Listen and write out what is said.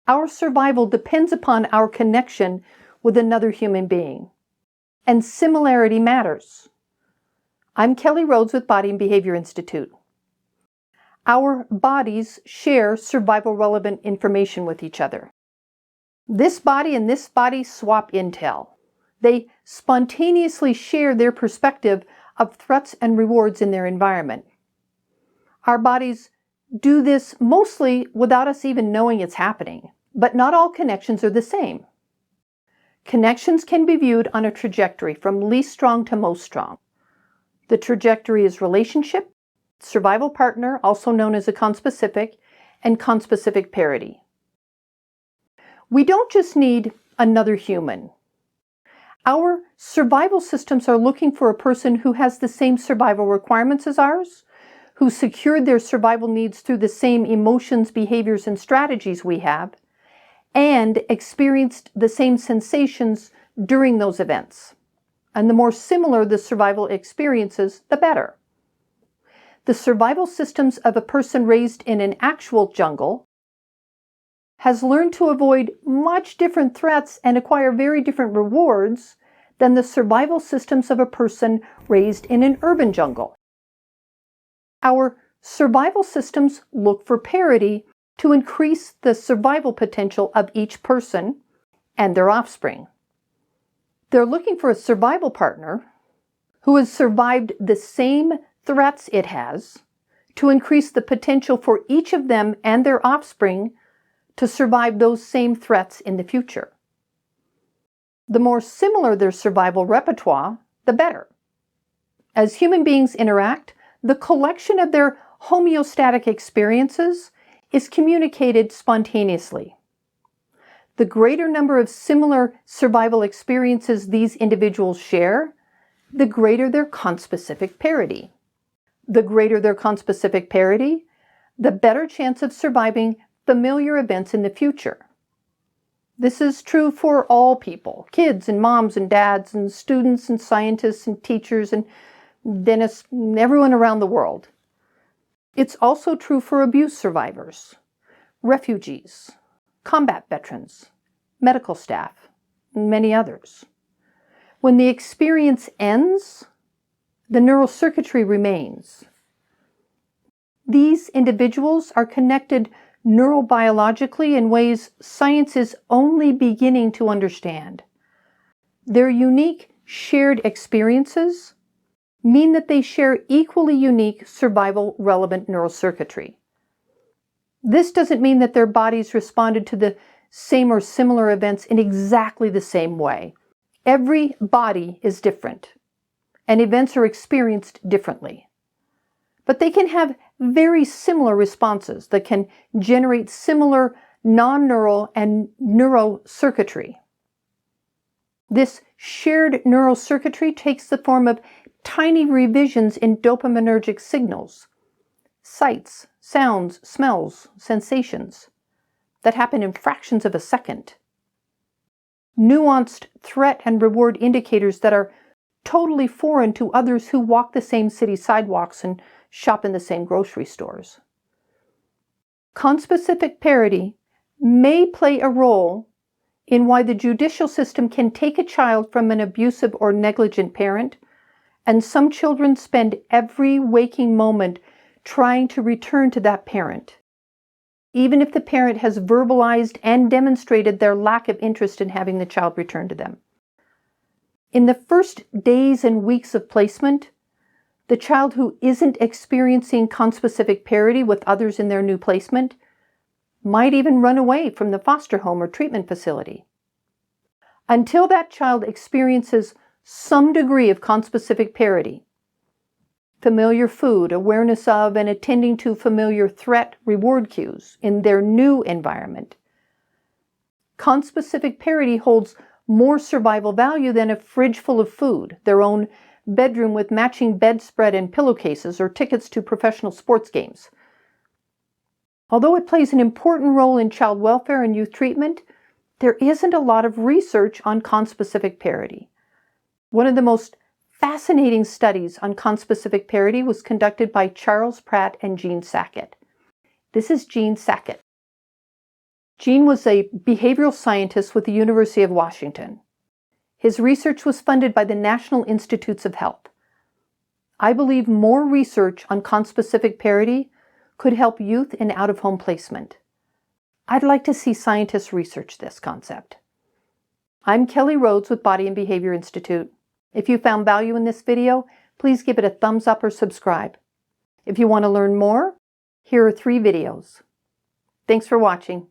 Our survival depends upon our connection with another human being. And similarity matters. I'm Kelly Rhodes with Body and Behavior Institute. Our bodies share survival-relevant information with each other. This body and this body swap intel. They spontaneously share their perspective of threats and rewards in their environment. Our bodies do this mostly without us even knowing it's happening, but not all connections are the same. Connections can be viewed on a trajectory from least strong to most strong. The trajectory is relationship, survival partner, also known as a conspecific, and conspecific parity. We don't just need another human. Our survival systems are looking for a person who has the same survival requirements as ours, who secured their survival needs through the same emotions, behaviors, and strategies we have, and experienced the same sensations during those events. And the more similar the survival experiences, the better. The survival systems of a person raised in an actual jungle has learned to avoid much different threats and acquire very different rewards than the survival systems of a person raised in an urban jungle. Our survival systems look for parity to increase the survival potential of each person and their offspring. They're looking for a survival partner who has survived the same threats it has to increase the potential for each of them and their offspring to survive those same threats in the future. The more similar their survival repertoire, the better. As human beings interact, the collection of their homeostatic experiences is communicated spontaneously. The greater number of similar survival experiences these individuals share, the greater their conspecific parity. The greater their conspecific parity, the better chance of surviving familiar events in the future. This is true for all people, kids and moms and dads and students and scientists and teachers and dentists and everyone around the world. It's also true for abuse survivors, refugees, combat veterans, medical staff, and many others. When the experience ends, the neural circuitry remains. These individuals are connected neurobiologically in ways science is only beginning to understand. Their unique shared experiences mean that they share equally unique survival-relevant neural circuitry. This doesn't mean that their bodies responded to the same or similar events in exactly the same way. Every body is different, and events are experienced differently. But they can have very similar responses that can generate similar non-neural and neurocircuitry. This shared neural circuitry takes the form of tiny revisions in dopaminergic signals, sights, sounds, smells, sensations that happen in fractions of a second. Nuanced threat and reward indicators that are totally foreign to others who walk the same city sidewalks and shop in the same grocery stores. Conspecific parity may play a role in why the judicial system can take a child from an abusive or negligent parent, and some children spend every waking moment trying to return to that parent, even if the parent has verbalized and demonstrated their lack of interest in having the child return to them. In the first days and weeks of placement, the child who isn't experiencing conspecific parity with others in their new placement might even run away from the foster home or treatment facility. Until that child experiences some degree of conspecific parity, familiar food, awareness of and attending to familiar threat-reward cues in their new environment, conspecific parity holds more survival value than a fridge full of food, their own bedroom with matching bedspread and pillowcases, or tickets to professional sports games. Although it plays an important role in child welfare and youth treatment, there isn't a lot of research on conspecific parity. One of the most fascinating studies on conspecific parity was conducted by Charles Pratt and Jean Sackett. This is Jean Sackett. Gene was a behavioral scientist with the University of Washington. His research was funded by the National Institutes of Health. I believe more research on conspecific parity could help youth in out-of-home placement. I'd like to see scientists research this concept. I'm Kelly Rhodes with Body and Behavior Institute. If you found value in this video, please give it a thumbs up or subscribe. If you want to learn more, here are 3 videos. Thanks for watching.